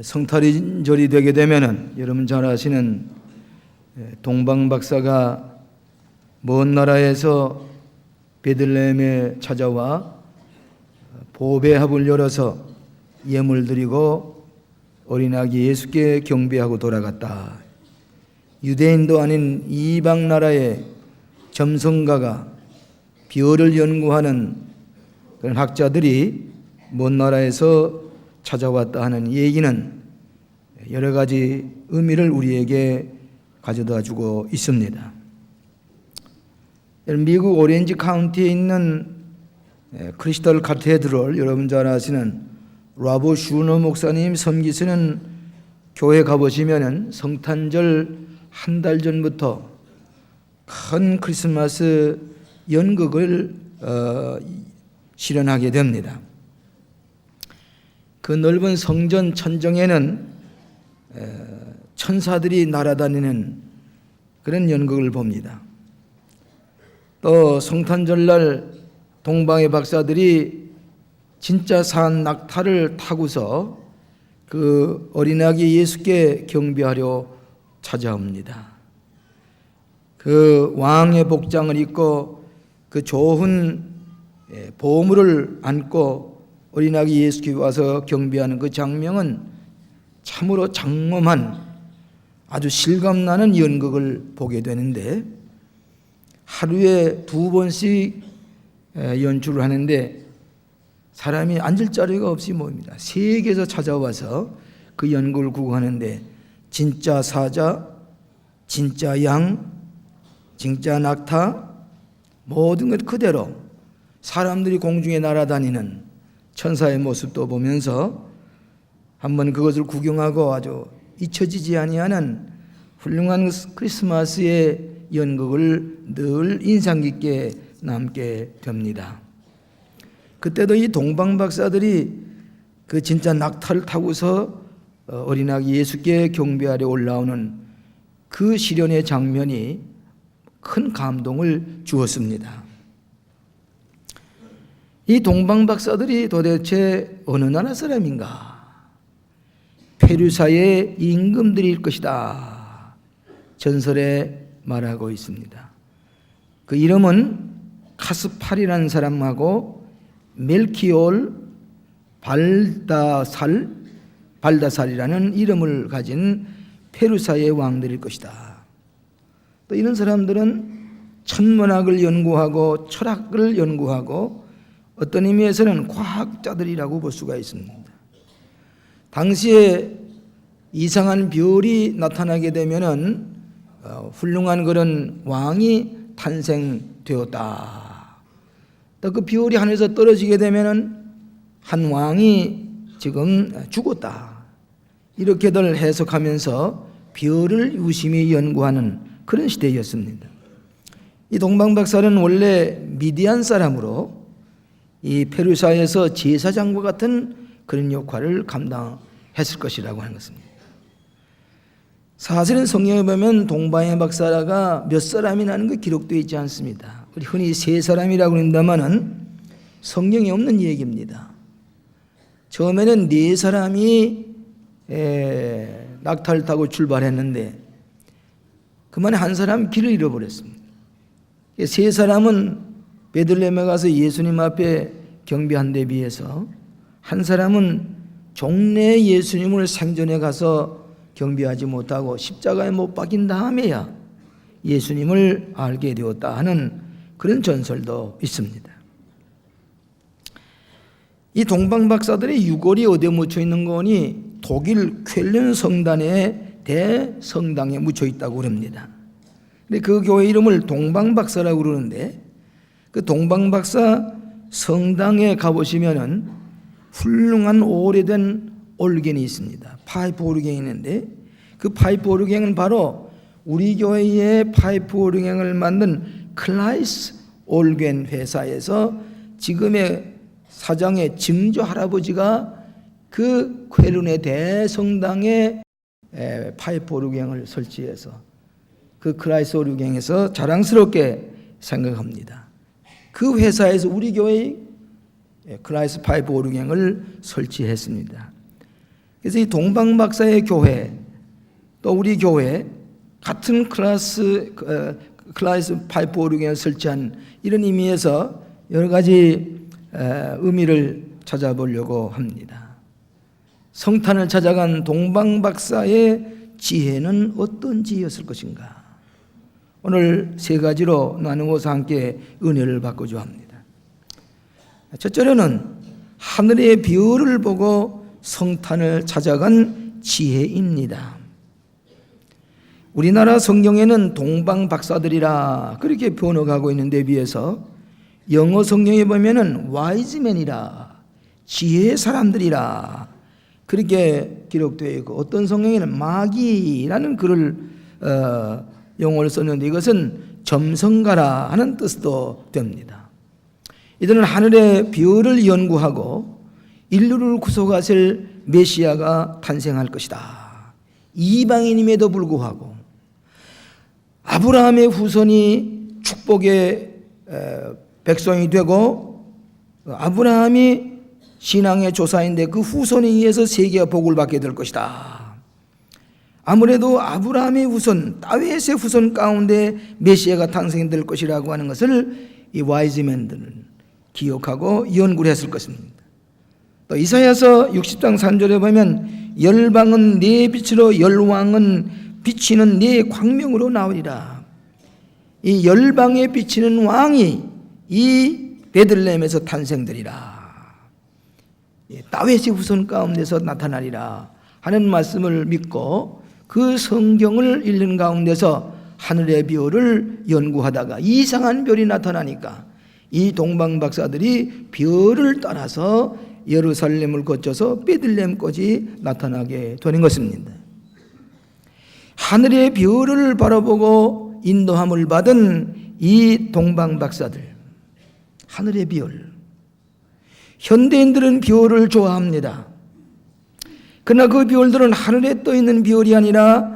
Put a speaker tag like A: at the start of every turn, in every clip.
A: 성탄절이 되게 되면은 여러분 잘 아시는 동방 박사가 먼 나라에서 베들레헴에 찾아와 보배합을 열어서 예물 드리고 어린아기 예수께 경배하고 돌아갔다. 유대인도 아닌 이방 나라의 점성가가 별을 연구하는 그런 학자들이 먼 나라에서 찾아왔다 하는 얘기는 여러 가지 의미를 우리에게 가져다 주고 있습니다. 미국 오렌지 카운티에 있는 크리스탈 카테드럴, 여러분 잘 아시는 라보 슈너 목사님 섬기시는 교회 가보시면은 성탄절 한 달 전부터 큰 크리스마스 연극을 실현하게 됩니다. 그 넓은 성전 천정에는 천사들이 날아다니는 그런 연극을 봅니다. 또 성탄절날 동방의 박사들이 진짜 산 낙타를 타고서 그 어린아기 예수께 경배하려 찾아옵니다. 그 왕의 복장을 입고 그 좋은 보물을 안고 어린아기 예수께 와서 경배하는 그 장면은 참으로 장엄한 아주 실감나는 연극을 보게 되는데, 하루에 2번씩 연출을 하는데 사람이 앉을 자리가 없이 모입니다. 세계에서 찾아와서 그 연극을 구경하는데 진짜 사자, 진짜 양, 진짜 낙타, 모든 것 그대로 사람들이 공중에 날아다니는 천사의 모습도 보면서 한번 그것을 구경하고 아주 잊혀지지 아니하는 훌륭한 크리스마스의 연극을 늘 인상 깊게 남게 됩니다. 그때도 이 동방 박사들이 그 진짜 낙타를 타고서 어린아기 예수께 경배하려 올라오는 그 시련의 장면이 큰 감동을 주었습니다. 이 동방 박사들이 도대체 어느 나라 사람인가? 페르시아의 임금들일 것이다. 전설에 말하고 있습니다. 그 이름은 카스팔이라는 사람하고 멜키올 발다살이라는 이름을 가진 페르시아의 왕들일 것이다. 또 이런 사람들은 천문학을 연구하고 철학을 연구하고 어떤 의미에서는 과학자들이라고 볼 수가 있습니다. 당시에 이상한 별이 나타나게 되면은 훌륭한 그런 왕이 탄생되었다. 또 그 별이 하늘에서 떨어지게 되면은 한 왕이 지금 죽었다. 이렇게들 해석하면서 별을 유심히 연구하는 그런 시대였습니다. 이 동방 박사는 원래 미디안 사람으로 이 페르시아에서 제사장과 같은 그런 역할을 감당했을 것이라고 하는 것입니다. 사실은 성경에 보면 동방의 박사가 몇 사람이라는 게 기록되어 있지 않습니다. 우리 흔히 3사람이라고 한다면은 성경에 없는 얘기입니다. 처음에는 4사람이 낙타를 타고 출발했는데 그만에 한 사람 길을 잃어버렸습니다. 3사람은 베들레헴에 가서 예수님 앞에 경배한 데 비해서 한 사람은 종래 예수님을 생전에 가서 경배하지 못하고 십자가에 못 박힌 다음에야 예수님을 알게 되었다 하는 그런 전설도 있습니다. 이 동방 박사들의 유골이 어디에 묻혀 있는 거니 독일 쾰른 성단의 대성당에 묻혀 있다고 그럽니다. 근데 그 교회 이름을 동방 박사라고 그러는데 그 동방 박사 성당에 가보시면은 훌륭한 오래된 올겐이 있습니다. 파이프 오르겐이 있는데 그 파이프 오르겐은 바로 우리 교회의 파이프 오르겐을 만든 클라이스 올겐 회사에서 지금의 사장의 증조 할아버지가 그 쾰른의 대성당에 파이프 오르겐을 설치해서 그 클라이스 오르겐에서 자랑스럽게 생각합니다. 그 회사에서 우리 교회의 클라이스 파이프 오르겐을 설치했습니다. 그래서 이 동방박사의 교회, 또 우리 교회 같은 클래스 546에 설치한 이런 의미에서 여러 가지 의미를 찾아보려고 합니다. 성탄을 찾아간 동방박사의 지혜는 어떤 지혜였을 것인가? 오늘 세 가지로 나누어서 함께 은혜를 받고자 합니다. 첫째로는 하늘의 별을 보고 성탄을 찾아간 지혜입니다. 우리나라 성경에는 동방박사들이라 그렇게 번역하고 있는데 비해서 영어 성경에 보면은 와이즈맨이라, 지혜의 사람들이라 그렇게 기록되어 있고, 어떤 성경에는 마기라는 글을 용어를 썼는데 이것은 점성가라 하는 뜻도 됩니다. 이들은 하늘의 별을 연구하고 인류를 구속하실 메시아가 탄생할 것이다, 이방인임에도 불구하고 아브라함의 후손이 축복의 백성이 되고, 아브라함이 신앙의 조사인데 그 후손에 의해서 세계가 복을 받게 될 것이다. 아무래도 아브라함의 후손, 다윗의 후손 가운데 메시아가 탄생될 것이라고 하는 것을 이 와이즈맨들은 기억하고 연구를 했을 것입니다. 또 이사야서 60장 3절에 보면 열방은 네 빛으로, 열왕은 비치는 네 광명으로 나오리라. 이 열방에 비치는 왕이 이 베들레헴에서 탄생되리라, 다윗의 후손 가운데서 나타나리라 하는 말씀을 믿고 그 성경을 읽는 가운데서 하늘의 별을 연구하다가 이상한 별이 나타나니까 이 동방박사들이 별을 따라서 예루살렘을 거쳐서 베들레헴까지 나타나게 되는 것입니다. 하늘의 별을 바라보고 인도함을 받은 이 동방박사들, 하늘의 별. 현대인들은 별을 좋아합니다. 그러나 그 별들은 하늘에 떠 있는 별이 아니라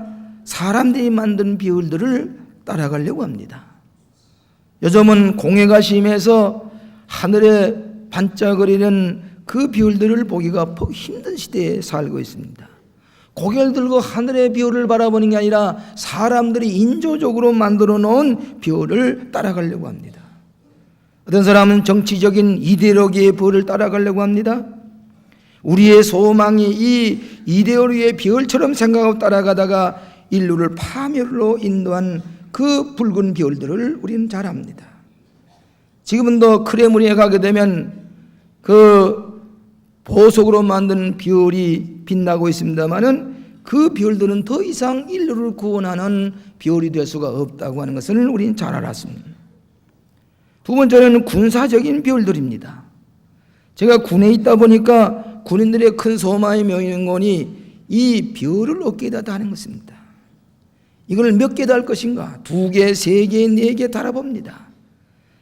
A: 사람들이 만든 별들을 따라가려고 합니다. 요즘은 공해가 심해서 하늘에 반짝거리는 그 별들을 보기가 힘든 시대에 살고 있습니다. 고개를 들고 하늘의 별을 바라보는 게 아니라 사람들이 인조적으로 만들어 놓은 별을 따라가려고 합니다. 어떤 사람은 정치적인 이데올로기의 별을 따라가려고 합니다. 우리의 소망이 이 이데올로기의 별처럼 생각하고 따라가다가 인류를 파멸로 인도한 그 붉은 별들을 우리는 잘 압니다. 지금도 크레므린에 가게 되면 그 보석으로 만든 별이 빛나고 있습니다만은 그 별들은 더 이상 인류를 구원하는 별이 될 수가 없다고 하는 것을 우리는 잘 알았습니다. 두 번째는 군사적인 별들입니다. 제가 군에 있다 보니까 군인들의 큰 소망이 모이는 거니 이 별을 얻게 하는 것입니다. 이걸 몇 개 달 것인가? 2개, 3개, 4개 달아봅니다.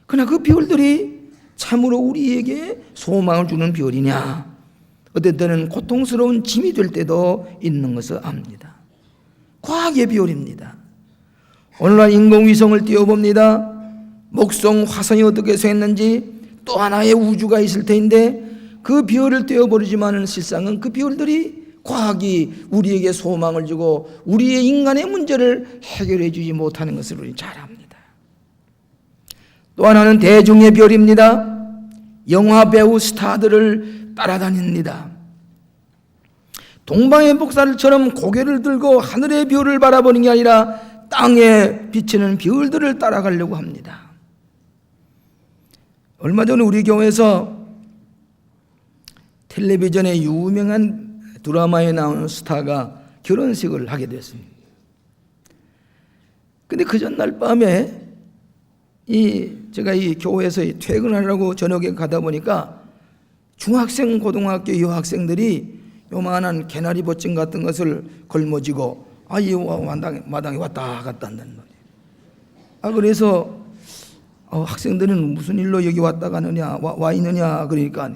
A: 그러나 그 별들이 참으로 우리에게 소망을 주는 별이냐? 어떤 때는 고통스러운 짐이 될 때도 있는 것을 압니다. 과학의 별입니다. 오늘날 인공위성을 띄워봅니다. 목성, 화성이 어떻게 생겼는지, 또 하나의 우주가 있을 텐데 그 별을 띄워버리지만은 실상은 그 별들이 과학이 우리에게 소망을 주고 우리의 인간의 문제를 해결해 주지 못하는 것을 우리는 잘 압니다. 또 하나는 대중의 별입니다. 영화 배우 스타들을 따라다닙니다. 동방의 복사들처럼 고개를 들고 하늘의 별을 바라보는 게 아니라 땅에 비치는 별들을 따라가려고 합니다. 얼마 전에 우리 교회에서 텔레비전에 유명한 드라마에 나오는 스타가 결혼식을 하게 됐습니다. 근데 그 전날 밤에 제가 이 교회에서 퇴근하려고 저녁에 가다 보니까 중학생, 고등학교 여학생들이 요만한 개나리 버침 같은 것을 걸머쥐고 이 마당에 왔다 갔다 한다는 말이에요. 그래서 학생들은 무슨 일로 여기 왔다 가느냐, 와 있느냐 그러니까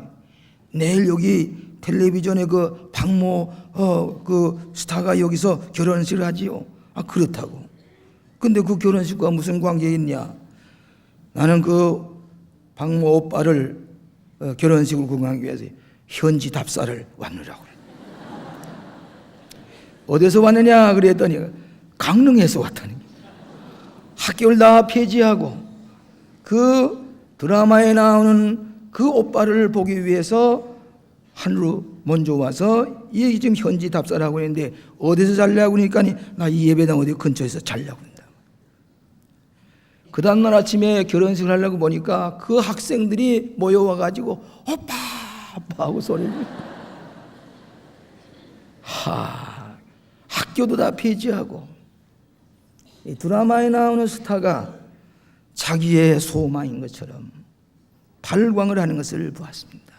A: 내일 여기 텔레비전에 그 박모 그 스타가 여기서 결혼식을 하지요. 그렇다고. 근데 그 결혼식과 무슨 관계 있냐? 나는 그 박모 오빠를 결혼식을 구경하기 위해서 현지 답사를 왔느라고. 어디서 왔느냐 그랬더니 강릉에서 왔다니. 학교를 다 폐지하고 그 드라마에 나오는 그 오빠를 보기 위해서 하루 먼저 와서 이 지금 현지 답사라고 했는데 어디서 자려고 그러니까 나 이 예배당 어디 근처에서 자려고 한다. 그 다음날 아침에 결혼식을 하려고 보니까 그 학생들이 모여와가지고 오빠 하고 소리를. 학교도 다 폐지하고 이 드라마에 나오는 스타가 자기의 소망인 것처럼 발광을 하는 것을 보았습니다.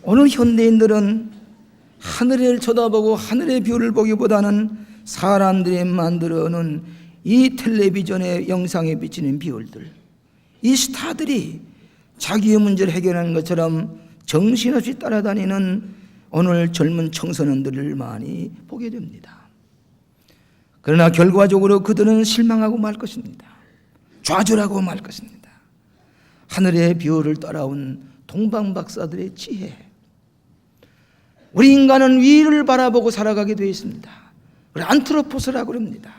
A: 오늘 현대인들은 하늘을 쳐다보고 하늘의 뷰를 보기보다는 사람들이 만들어 놓은 이 텔레비전의 영상에 비치는 비율들, 이 스타들이 자기의 문제를 해결하는 것처럼 정신없이 따라다니는 오늘 젊은 청소년들을 많이 보게 됩니다. 그러나 결과적으로 그들은 실망하고 말 것입니다. 좌절하고 말 것입니다. 하늘의 비율을 따라온 동방박사들의 지혜. 우리 인간은 위를 바라보고 살아가게 되어 있습니다. 안트로포스라고 합니다.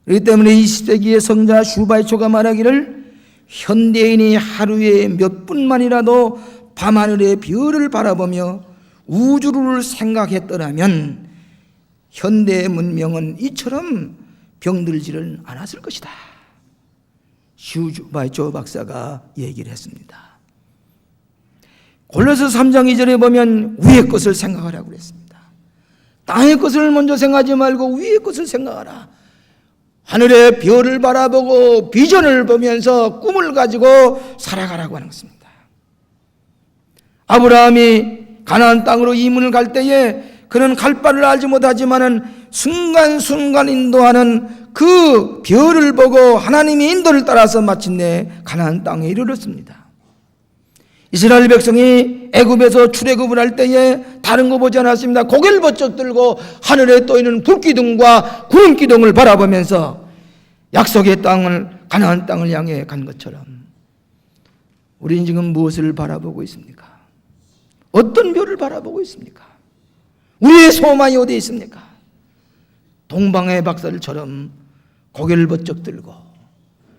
A: 그렇기 때문에 20세기의 성자 슈바이초가 말하기를 현대인이 하루에 몇 분만이라도 밤하늘의 별을 바라보며 우주를 생각했더라면 현대 문명은 이처럼 병들지를 않았을 것이다. 슈바이초 박사가 얘기를 했습니다. 골로새 3장 2절에 보면 위의 것을 생각하라고 그랬습니다. 땅의 것을 먼저 생각하지 말고 위의 것을 생각하라. 하늘의 별을 바라보고 비전을 보면서 꿈을 가지고 살아가라고 하는 것입니다. 아브라함이 가나안 땅으로 이민을 갈 때에 그는 갈 바를 알지 못하지만은 순간순간 인도하는 그 별을 보고 하나님의 인도를 따라서 마침내 가나안 땅에 이르렀습니다. 이스라엘 백성이 애굽에서 출애굽을 할 때에 다른 거 보지 않았습니다. 고개를 번쩍 들고 하늘에 떠 있는 불기둥과 구름기둥을 바라보면서 약속의 땅을, 가나안 땅을 향해 간 것처럼 우리는 지금 무엇을 바라보고 있습니까? 어떤 별을 바라보고 있습니까? 우리의 소망이 어디에 있습니까? 동방의 박사들처럼 고개를 번쩍 들고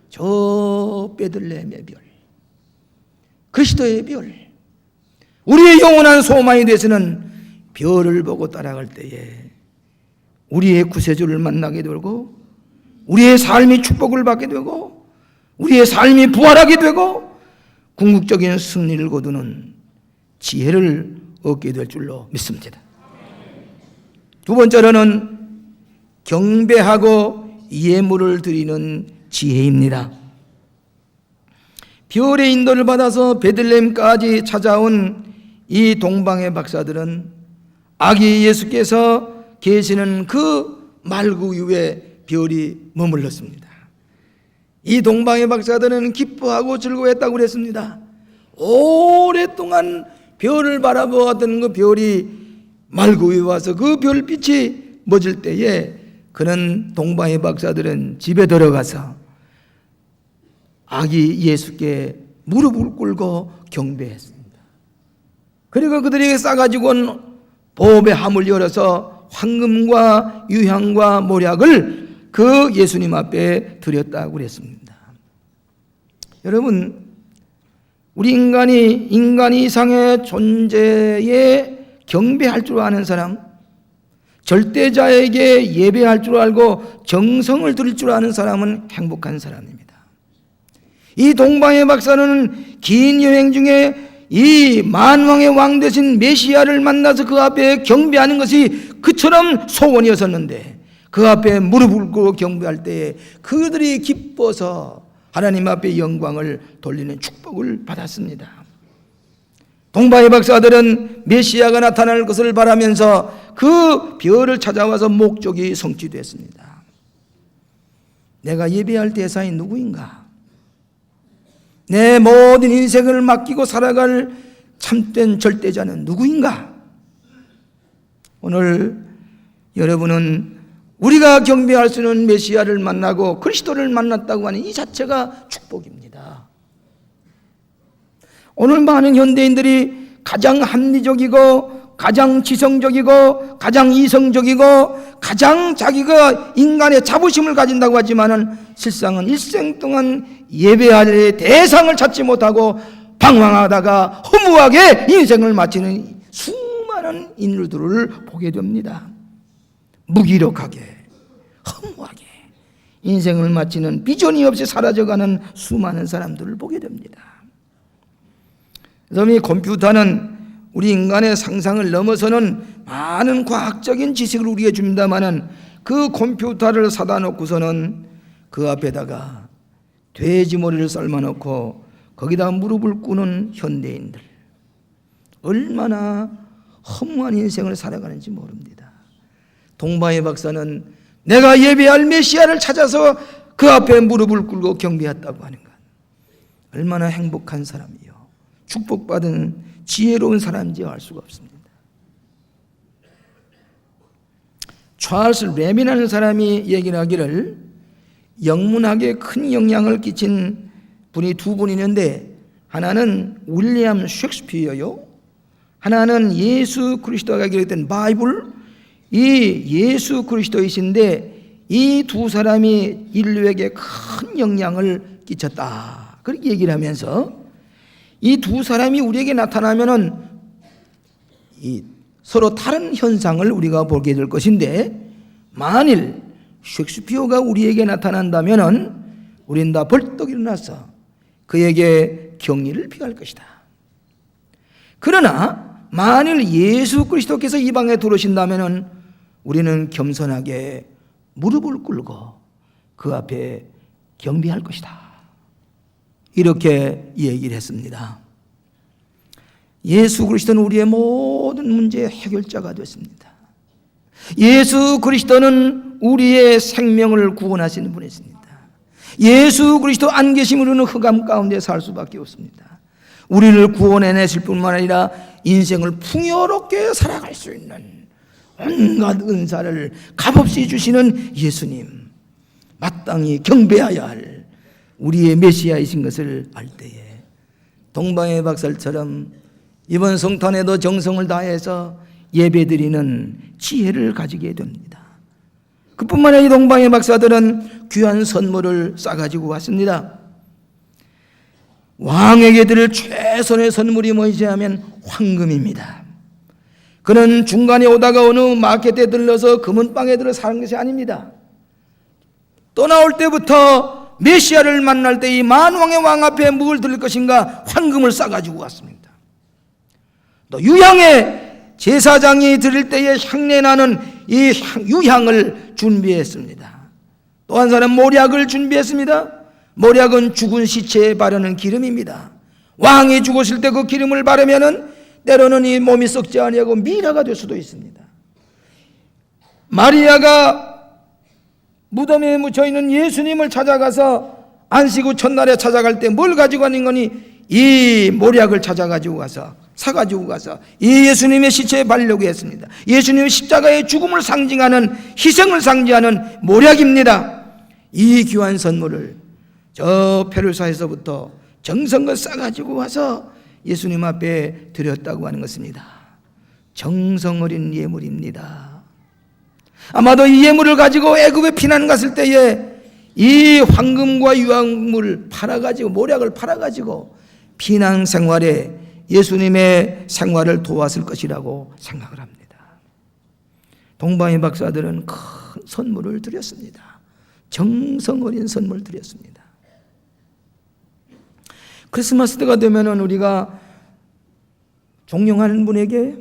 A: 저 베들레헴의 별, 그리스도의 별, 우리의 영원한 소망이 되서는 별을 보고 따라갈 때에 우리의 구세주를 만나게 되고 우리의 삶이 축복을 받게 되고 우리의 삶이 부활하게 되고 궁극적인 승리를 거두는 지혜를 얻게 될 줄로 믿습니다. 두 번째로는 경배하고 예물을 드리는 지혜입니다. 별의 인도를 받아서 베들레헴까지 찾아온 이 동방의 박사들은 아기 예수께서 계시는 그 말구 위에 별이 머물렀습니다. 이 동방의 박사들은 기뻐하고 즐거워했다고 그랬습니다. 오랫동안 별을 바라보았던 그 별이 말구 위에 와서 그 별빛이 멎을 때에 그는 동방의 박사들은 집에 들어가서 아기 예수께 무릎을 꿇고 경배했습니다. 그리고 그들에게 싸가지고 온 보배 함을 열어서 황금과 유향과 모략을 그 예수님 앞에 드렸다고 그랬습니다. 여러분, 우리 인간 이상의 존재에 경배할 줄 아는 사람, 절대자에게 예배할 줄 알고 정성을 드릴 줄 아는 사람은 행복한 사람입니다. 이 동방의 박사는 긴 여행 중에 이 만왕의 왕 되신 메시아를 만나서 그 앞에 경배하는 것이 그처럼 소원이었었는데 그 앞에 무릎을 꿇고 경배할 때에 그들이 기뻐서 하나님 앞에 영광을 돌리는 축복을 받았습니다. 동방의 박사들은 메시아가 나타날 것을 바라면서 그 별을 찾아와서 목적이 성취됐습니다. 내가 예배할 대상이 누구인가? 내 모든 인생을 맡기고 살아갈 참된 절대자는 누구인가? 오늘 여러분은 우리가 경배할 수 있는 메시아를 만나고 그리스도를 만났다고 하는 이 자체가 축복입니다. 오늘 많은 현대인들이 가장 합리적이고 가장 지성적이고 가장 이성적이고 가장 자기가 인간의 자부심을 가진다고 하지만은 실상은 일생 동안 예배할 대상을 찾지 못하고 방황하다가 허무하게 인생을 마치는 수많은 인류들을 보게 됩니다. 무기력하게 허무하게 인생을 마치는 비전이 없이 사라져가는 수많은 사람들을 보게 됩니다. 그래서 이 컴퓨터는 우리 인간의 상상을 넘어서는 많은 과학적인 지식을 우리에게 줍니다마는 그 컴퓨터를 사다 놓고서는 그 앞에다가 돼지 머리를 삶아 놓고 거기다 무릎을 꿇는 현대인들, 얼마나 허무한 인생을 살아가는지 모릅니다. 동바이 박사는 내가 예배할 메시아를 찾아서 그 앞에 무릎을 꿇고 경배했다고 하는 것, 얼마나 행복한 사람이요, 축복받은 지혜로운 사람인지 알 수가 없습니다. 찰스 램이라는 사람이 얘기를 하기를 영문학에 큰 영향을 끼친 분이 두 분 있는데, 하나는 윌리엄 셰익스피어요, 하나는 예수 그리스도가 기록된 바이블, 이 예수 그리스도이신데 이 두 사람이 인류에게 큰 영향을 끼쳤다, 그렇게 얘기를 하면서 이 두 사람이 우리에게 나타나면은 이 서로 다른 현상을 우리가 보게 될 것인데, 만일 셰익스피어가 우리에게 나타난다면은 우리는 다 벌떡 일어나서 그에게 경의를 표할 것이다. 그러나 만일 예수 그리스도께서 이 방에 들어오신다면은 우리는 겸손하게 무릎을 꿇고 그 앞에 경배할 것이다, 이렇게 얘기를 했습니다. 예수 그리스도는 우리의 모든 문제의 해결자가 됐습니다. 예수 그리스도는 우리의 생명을 구원하시는 분이십니다. 예수 그리스도 안 계시면 우리는 흑암 가운데 살 수밖에 없습니다. 우리를 구원해내실 뿐만 아니라 인생을 풍요롭게 살아갈 수 있는 온갖 은사를 값없이 주시는 예수님, 마땅히 경배해야 할 우리의 메시아이신 것을 알 때에 동방의 박살처럼 이번 성탄에도 정성을 다해서 예배드리는 지혜를 가지게 됩니다. 그뿐만 아니라 이 동방의 박사들은 귀한 선물을 싸가지고 왔습니다. 왕에게 드릴 최선의 선물이 무엇이지 하면 황금입니다. 그는 중간에 오다가 어느 마켓에 들러서 금은방에 들어 사는 것이 아닙니다. 떠나올 때부터 메시아를 만날 때 이 만왕의 왕 앞에 뭘 드릴 것인가, 황금을 싸가지고 왔습니다. 또 유향에 제사장이 드릴 때에 향내나는 이 유향을 준비했습니다. 또 한 사람 모략을 준비했습니다. 모략은 죽은 시체에 바르는 기름입니다. 왕이 죽었을 때 그 기름을 바르면은 때로는 이 몸이 썩지 아니하고 미라가 될 수도 있습니다. 마리아가 무덤에 묻혀있는 예수님을 찾아가서 안식 후 첫날에 찾아갈 때 뭘 가지고 가는 거니? 이 모략을 찾아가지고 가서 사가지고 가서 이 예수님의 시체에 바르려고 했습니다. 예수님의 십자가의 죽음을 상징하는, 희생을 상징하는 모략입니다. 이 귀한 선물을 저 페르사에서부터 정성껏 싸가지고 와서 예수님 앞에 드렸다고 하는 것입니다. 정성 어린 예물입니다. 아마도 이 예물을 가지고 애굽에 피난 갔을 때에 이 황금과 유황물 팔아가지고, 모략을 팔아가지고 피난 생활에 예수님의 생활을 도왔을 것이라고 생각을 합니다. 동방의 박사들은 큰 선물을 드렸습니다. 정성 어린 선물을 드렸습니다. 크리스마스 때가 되면은 우리가 존경하는 분에게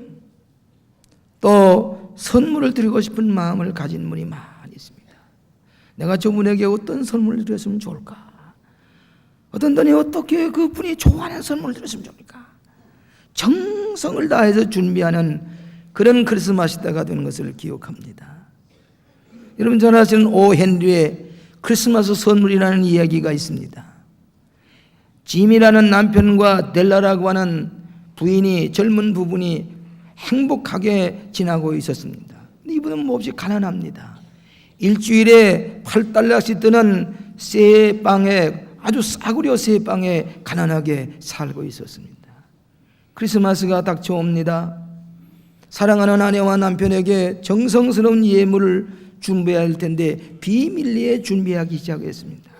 A: 또 선물을 드리고 싶은 마음을 가진 분이 많이 있습니다. 내가 저분에게 어떤 선물을 드렸으면 좋을까? 어떤 분이 어떻게 그분이 좋아하는 선물을 드렸으면 좋을까? 정성을 다해서 준비하는 그런 크리스마스 때가 되는 것을 기억합니다. 여러분 잘 아시는 오 헨리의 크리스마스 선물이라는 이야기가 있습니다. 짐이라는 남편과 델라라고 하는 부인이, 젊은 부분이 행복하게 지나고 있었습니다. 근데 이분은 몹시 가난합니다. 일주일에 8달러씩 드는 쇠빵에, 아주 싸구려 쇠빵에 가난하게 살고 있었습니다. 크리스마스가 닥쳐옵니다. 사랑하는 아내와 남편에게 정성스러운 예물을 준비해야 할 텐데 비밀리에 준비하기 시작했습니다.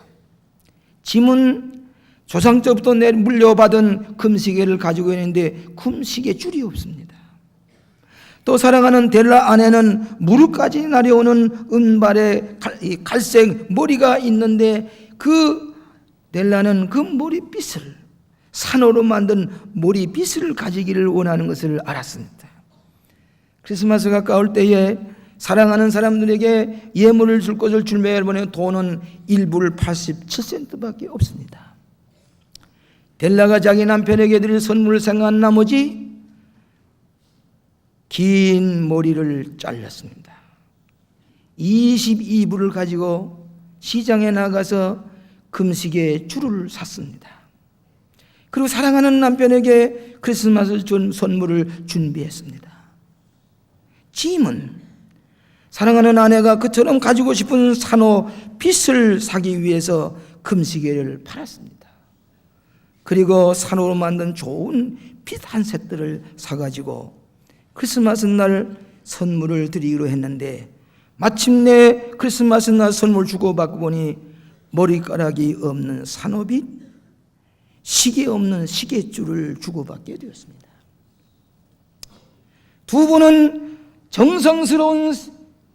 A: 짐은 조상적부터 물려받은 금시계를 가지고 있는데 금시계 줄이 없습니다. 또 사랑하는 델라 아내는 무릎까지 내려오는 은발의 갈색 머리가 있는데 그 델라는 그 머리빗을 산호로 만든 머리빗을 가지기를 원하는 것을 알았습니다. 크리스마스가 가까울 때에 사랑하는 사람들에게 예물을 줄 것을 준비해 보니 돈은 1불 87센트밖에 없습니다. 델라가 자기 남편에게 드릴 선물을 생각한 나머지 긴 머리를 잘랐습니다. 22불을 가지고 시장에 나가서 금시계 줄을 샀습니다. 그리고 사랑하는 남편에게 크리스마스 선물을 준비했습니다. 짐은 사랑하는 아내가 그처럼 가지고 싶은 산호 빗을 사기 위해서 금시계를 팔았습니다. 그리고 산호로 만든 좋은 빗 한 셋들을 사가지고 크리스마스 날 선물을 드리기로 했는데 마침내 크리스마스 날 선물 주고받고 보니 머리카락이 없는 산호빗, 시계 없는 시계줄을 주고받게 되었습니다. 두 분은 정성스러운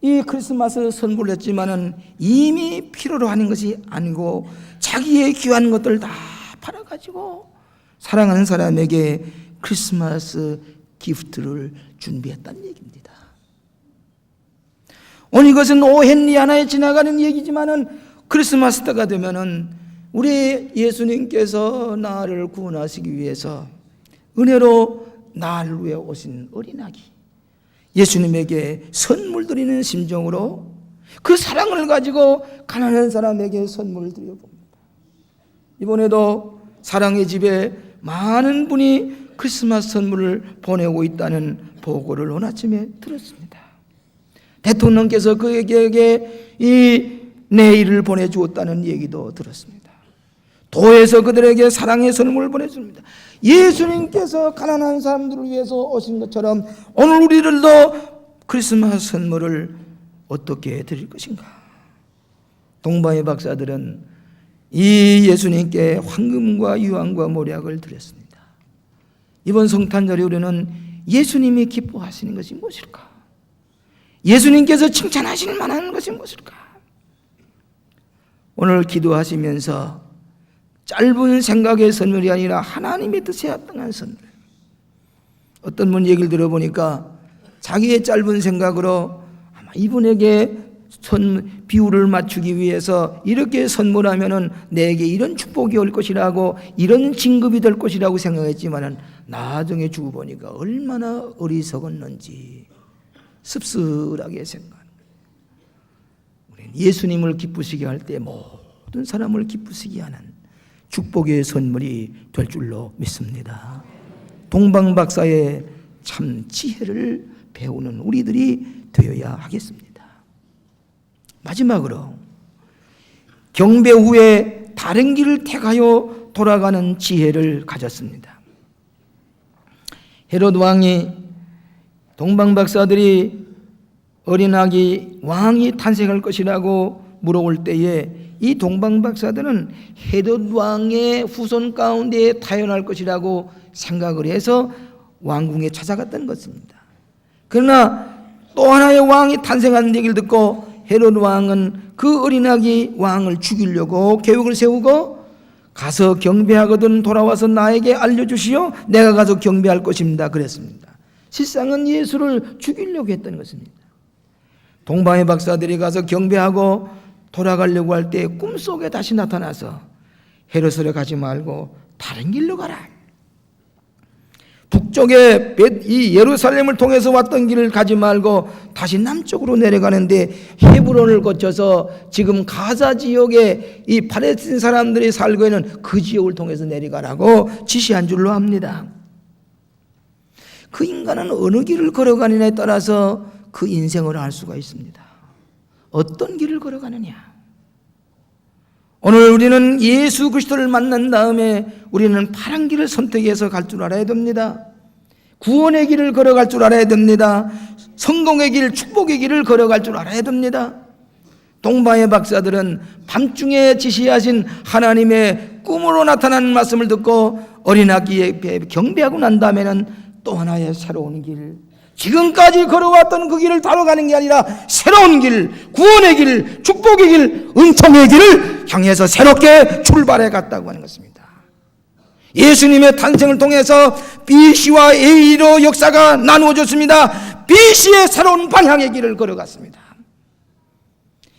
A: 이 크리스마스 선물을 했지만은 이미 필요로 하는 것이 아니고 자기의 귀한 것들 다 팔아가지고 사랑하는 사람에게 크리스마스 기프트를 준비했다는 얘기입니다. 오늘 이것은 오헨리 하나에 지나가는 얘기지만은 크리스마스 때가 되면은 우리 예수님께서 나를 구원하시기 위해서 은혜로 나를 위해 오신 어린아기 예수님에게 선물 드리는 심정으로 그 사랑을 가지고 가난한 사람에게 선물을 드려봅니다. 이번에도 사랑의 집에 많은 분이 크리스마스 선물을 보내고 있다는 보고를 오늘 아침에 들었습니다. 대통령께서 그에게 이 네일을 보내주었다는 얘기도 들었습니다. 도에서 그들에게 사랑의 선물을 보내줍니다. 예수님께서 가난한 사람들을 위해서 오신 것처럼 오늘 우리들도 크리스마스 선물을 어떻게 드릴 것인가? 동방의 박사들은 이 예수님께 황금과 유황과 모략을 드렸습니다. 이번 성탄절에 우리는 예수님이 기뻐하시는 것이 무엇일까? 예수님께서 칭찬하실 만한 것이 무엇일까? 오늘 기도하시면서 짧은 생각의 선물이 아니라 하나님의 뜻에 합당한 선물. 어떤 분 얘기를 들어보니까 자기의 짧은 생각으로 아마 이분에게 비율을 맞추기 위해서 이렇게 선물하면은 내게 이런 축복이 올 것이라고 이런 진급이 될 것이라고 생각했지만은 나중에 주고 보니까 얼마나 어리석었는지 씁쓸하게 생각합니다. 우리는 예수님을 기쁘시게 할 때 모든 사람을 기쁘시게 하는 축복의 선물이 될 줄로 믿습니다. 동방박사의 참 지혜를 배우는 우리들이 되어야 하겠습니다. 마지막으로 경배 후에 다른 길을 택하여 돌아가는 지혜를 가졌습니다. 헤롯 왕이 동방박사들이 어린아기 왕이 탄생할 것이라고 물어올 때에 이 동방박사들은 헤롯 왕의 후손 가운데 타연할 것이라고 생각을 해서 왕궁에 찾아갔던 것입니다. 그러나 또 하나의 왕이 탄생하는 얘기를 듣고 헤롯 왕은 그 어린아기 왕을 죽이려고 계획을 세우고 가서 경배하거든 돌아와서 나에게 알려주시오. 내가 가서 경배할 것입니다. 그랬습니다. 실상은 예수를 죽이려고 했던 것입니다. 동방의 박사들이 가서 경배하고 돌아가려고 할 때 꿈속에 다시 나타나서 헤롯으로 가지 말고 다른 길로 가라. 북쪽에 이 예루살렘을 통해서 왔던 길을 가지 말고 다시 남쪽으로 내려가는데 헤브론을 거쳐서 지금 가자 지역에 이 팔레스틴 사람들이 살고 있는 그 지역을 통해서 내려가라고 지시한 줄로 합니다. 그 인간은 어느 길을 걸어가느냐에 따라서 그 인생을 알 수가 있습니다. 어떤 길을 걸어가느냐? 오늘 우리는 예수 그리스도를 만난 다음에 우리는 파란 길을 선택해서 갈 줄 알아야 됩니다. 구원의 길을 걸어갈 줄 알아야 됩니다. 성공의 길, 축복의 길을 걸어갈 줄 알아야 됩니다. 동방의 박사들은 밤중에 지시하신 하나님의 꿈으로 나타난 말씀을 듣고 어린 아기에 경배하고 난 다음에는 또 하나의 새로운 길, 지금까지 걸어왔던 그 길을 따로 가는 게 아니라 새로운 길, 구원의 길, 축복의 길, 은총의 길을 향해서 새롭게 출발해 갔다고 하는 것입니다. 예수님의 탄생을 통해서 BC와 A로 역사가 나누어졌습니다. BC의 새로운 방향의 길을 걸어갔습니다.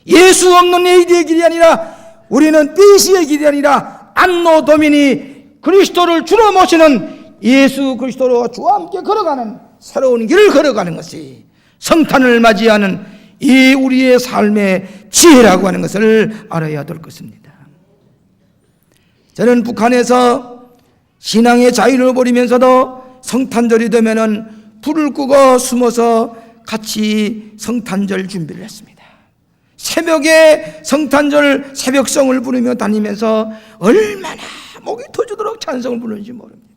A: 예수 없는 AD의 길이 아니라, 우리는 BC의 길이 아니라 안노 도미니 그리스도를 주로 모시는 예수 그리스도로 주와 함께 걸어가는 새로운 길을 걸어가는 것이 성탄을 맞이하는 이 우리의 삶의 지혜라고 하는 것을 알아야 될 것입니다. 저는 북한에서 신앙의 자유를 버리면서도 성탄절이 되면은 불을 끄고 숨어서 같이 성탄절 준비를 했습니다. 새벽에 성탄절 새벽성을 부르며 다니면서 얼마나 목이 터지도록 찬송을 부르는지 모릅니다.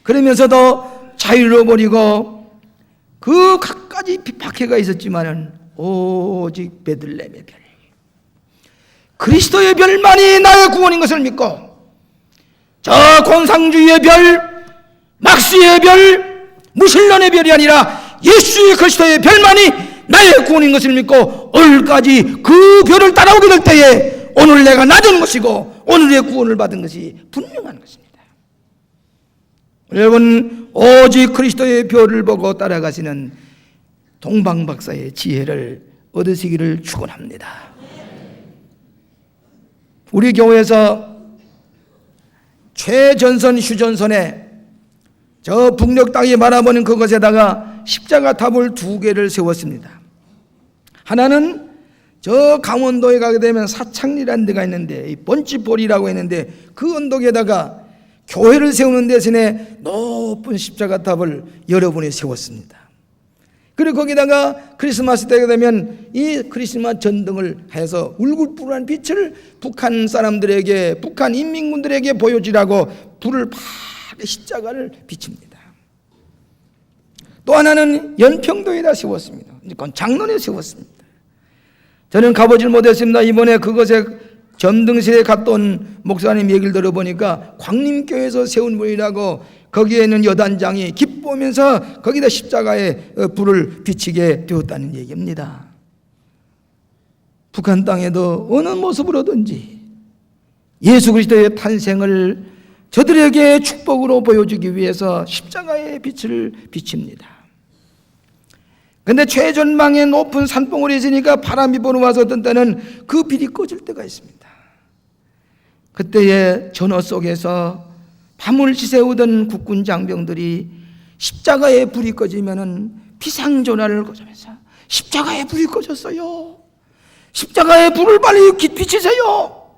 A: 그러면서도 자유를 버리고 그 갖가지 박해가 있었지만은 오직 베들레헴의 별, 그리스도의 별만이 나의 구원인 것을 믿고, 저 공상주의의 별, 막스의 별, 무신론의 별이 아니라 예수의 그리스도의 별만이 나의 구원인 것을 믿고 오늘까지 그 별을 따라오게 될 때에 오늘 내가 낮은 것이고 오늘의 구원을 받은 것이 분명한 것입니다. 여러분, 오직 그리스도의 별을 보고 따라가시는 동방박사의 지혜를 얻으시기를 축원합니다. 우리 교회에서 최전선 휴전선에 저 북녘 땅이 바라보는 그것에다가 십자가 탑을 2개를 세웠습니다. 하나는 저 강원도에 가게 되면 사창리라는 데가 있는데, 이 번치볼이라고 했는데, 그 언덕에다가 교회를 세우는 대신에 높은 십자가 탑을 여러분이 세웠습니다. 그리고 거기다가 크리스마스 때가 되면 이 크리스마스 전등을 해서 울긋불긋한 빛을 북한 사람들에게, 북한 인민군들에게 보여주라고 불을 파게 십자가를 비칩니다. 또 하나는 연평도에다 세웠습니다. 그건 장로에 세웠습니다. 저는 가보질 못했습니다. 이번에 그것에 전등실에 갔다 온 목사님 얘기를 들어보니까 광림교회에서 세운 분이라고, 거기에 있는 여단장이 기뻐하면서 거기다 십자가에 불을 비치게 되었다는 얘기입니다. 북한 땅에도 어느 모습으로든지 예수 그리스도의 탄생을 저들에게 축복으로 보여주기 위해서 십자가의 빛을 비칩니다. 그런데 최전방에 높은 산봉우리 있으니까 바람이 불어와서 어떤 때는 그 빛이 꺼질 때가 있습니다. 그때의 전어 속에서 밤을 지새우던 국군 장병들이 십자가에 불이 꺼지면은 비상전화를 거주면서 십자가에 불이 꺼졌어요. 십자가에 불을 빨리 비치세요.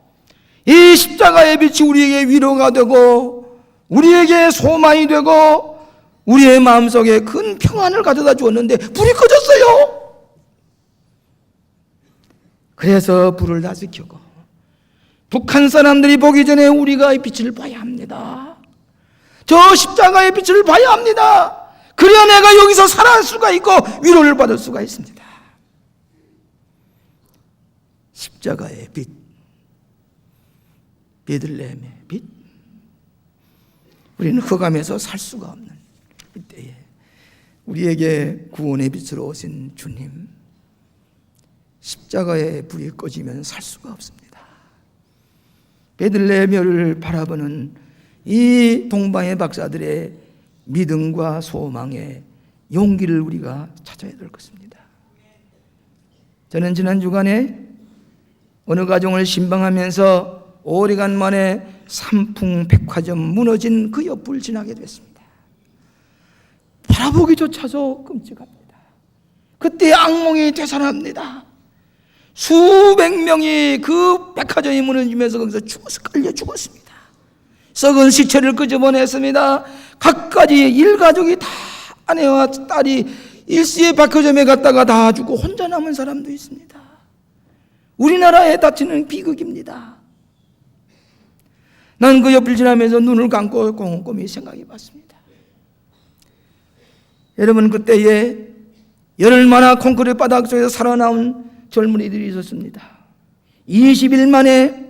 A: 이 십자가의 빛이 우리에게 위로가 되고 우리에게 소망이 되고 우리의 마음속에 큰 평안을 가져다 주었는데 불이 꺼졌어요. 그래서 불을 다시 켜고 북한 사람들이 보기 전에 우리가 이 빛을 봐야 합니다. 저 십자가의 빛을 봐야 합니다. 그래야 내가 여기서 살아갈 수가 있고 위로를 받을 수가 있습니다. 십자가의 빛, 베들레헴의 빛, 우리는 흑암에서 살 수가 없는 이때에 우리에게 구원의 빛으로 오신 주님, 십자가의 불이 꺼지면 살 수가 없습니다. 베들레헴을 바라보는 이 동방의 박사들의 믿음과 소망의 용기를 우리가 찾아야 될 것입니다. 저는 지난 주간에 어느 가정을 신방하면서 오래간 만에 삼풍백화점 무너진 그 옆을 지나게 됐습니다. 바라보기조차도 끔찍합니다. 그때 악몽이 되살아납니다. 수백 명이 그 백화점이 무너지면서 거기서 깔려 죽었습니다. 썩은 시체를 끄집어냈습니다. 각가지 일가족이 다, 아내와 딸이 일시에 백화점에 갔다가 다 죽고 혼자 남은 사람도 있습니다. 우리나라에 닥치는 비극입니다. 나는 그 옆을 지나면서 눈을 감고 곰곰이 생각해 봤습니다. 여러분, 그때에 열흘마나 콘크리트 바닥 속에서 살아나온 젊은이들이 있었습니다. 20일 만에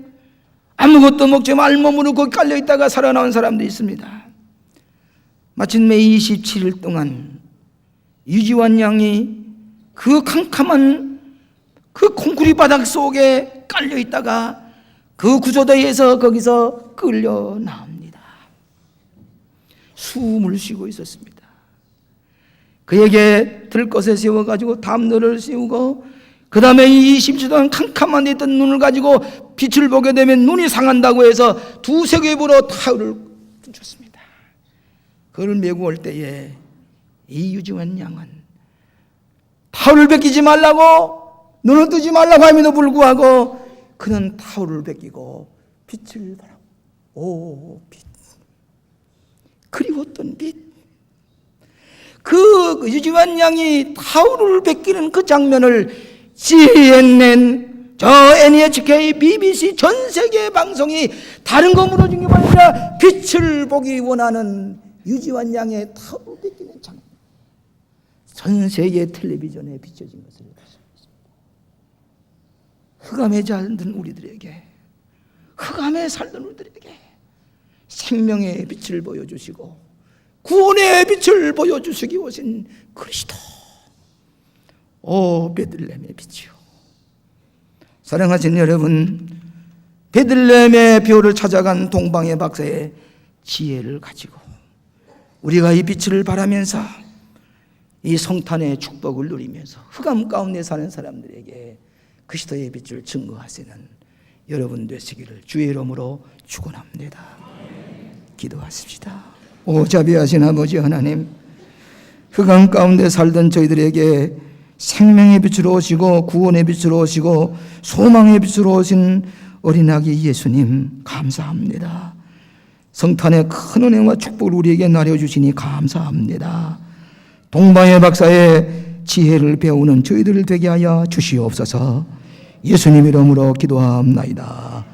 A: 아무것도 먹지 알몸으로 거기 깔려있다가 살아나온 사람도 있습니다. 마침내 27일 동안 유지환 양이 그 캄캄한 그 콘크리트 바닥 속에 깔려있다가 그 구조대에서 거기서 끌려 나옵니다. 숨을 쉬고 있었습니다. 그에게 들것에 세워가지고 담요를 씌우고 그 다음에 20초 동안 캄캄한 데 있던 눈을 가지고 빛을 보게 되면 눈이 상한다고 해서 2-3개 부로 타올을 줬습니다. 그걸 메고 올 때에 이 유지환 양은 타올을 벗기지 말라고, 눈을 뜨지 말라고 함에도 불구하고 그는 타올을 벗기고 빛을 바라고, 오 빛, 그리웠던 빛. 그 유지환 양이 타올을 벗기는 그 장면을 CNN, NHK, BBC 전 세계 방송이 다른 거 물어준 게 아니라 빛을 보기 원하는 유지환 양의 타올을 벗기는 장면, 전 세계 텔레비전에 비춰진 것을 봤습니다. 흑암에 살던 우리들에게, 흑암에 살던 우리들에게 생명의 빛을 보여주시고 구원의 빛을 보여주시기 오신 그리스도, 오 베들레헴의 빛이요. 사랑하신 여러분, 베들레헴의 벼를 찾아간 동방의 박사의 지혜를 가지고 우리가 이 빛을 바라면서 이 성탄의 축복을 누리면서 흑암 가운데 사는 사람들에게 그리스도의 빛을 증거하시는 여러분 되시기를 주의 이름으로 축원합니다. 기도하십시다. 오 자비하신 아버지 하나님, 흑암 가운데 살던 저희들에게 생명의 빛으로 오시고 구원의 빛으로 오시고 소망의 빛으로 오신 어린 아기 예수님 감사합니다. 성탄의 큰 은혜와 축복을 우리에게 나눠주시니 감사합니다. 동방의 박사의 지혜를 배우는 저희들 되게 하여 주시옵소서. 예수님 이름으로 기도합나이다.